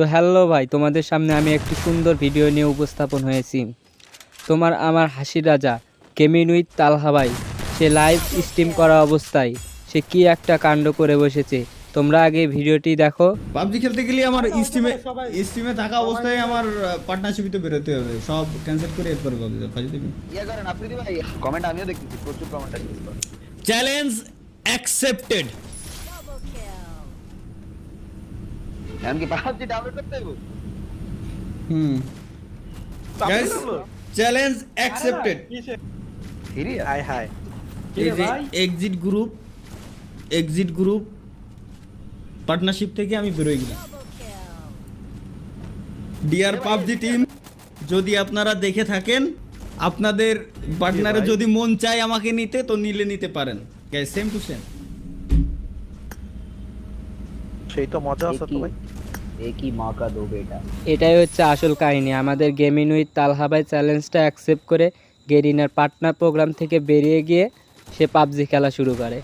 তো হ্যালো ভাই, তোমাদের সামনে আমি একটি সুন্দর ভিডিও নিয়ে উপস্থাপন হয়েছি। আমার হাসির রাজা গেমিং উইথ তালহা ভাই, সে লাইভ স্ট্রিম করা অবস্থায় সে কি একটা কাণ্ড করে বসেছে। তোমরা আগে ভিডিওটি দেখো। পাবজি খেলতে গেলে আমার স্টিমে থাকা অবস্থায় আমার পার্টনারশিপে বেরোতে হবে, সব ক্যান্সেল করে এরপর পাবজি ফাজি দেবে। ইয়া করেন আপনি ভাই, কমেন্ট আমিও দেখতেছি, প্রচুর কমেন্ট আসছে। Challenge accepted. এমনকি পাবজি ডাউনলোড করতে হবে। Guys, challenge accepted. Serious? High high. এই যে এক্সিট গ্রুপ পার্টনারশিপ থেকে আমি বেরোয় গেলাম। ডিয়ার পাবজি টিম, যদি আপনারা দেখে থাকেন, আপনাদের পার্টনারে যদি মন চায় আমাকে নিতে, তো নিতে পারেন। Guys, same to same. সেই তো মজা আছে তো ভাই। একই মৌকা দো বেটা। এটাই হচ্ছে আসল কাহিনী। আমাদের গেমিং উইথ তালহা ভাই চ্যালেঞ্জটা অ্যাকসেপ্ট করে গেরিনার পার্টনার প্রোগ্রাম থেকে বেরিয়ে গিয়ে সে পাবজি খেলা শুরু করে।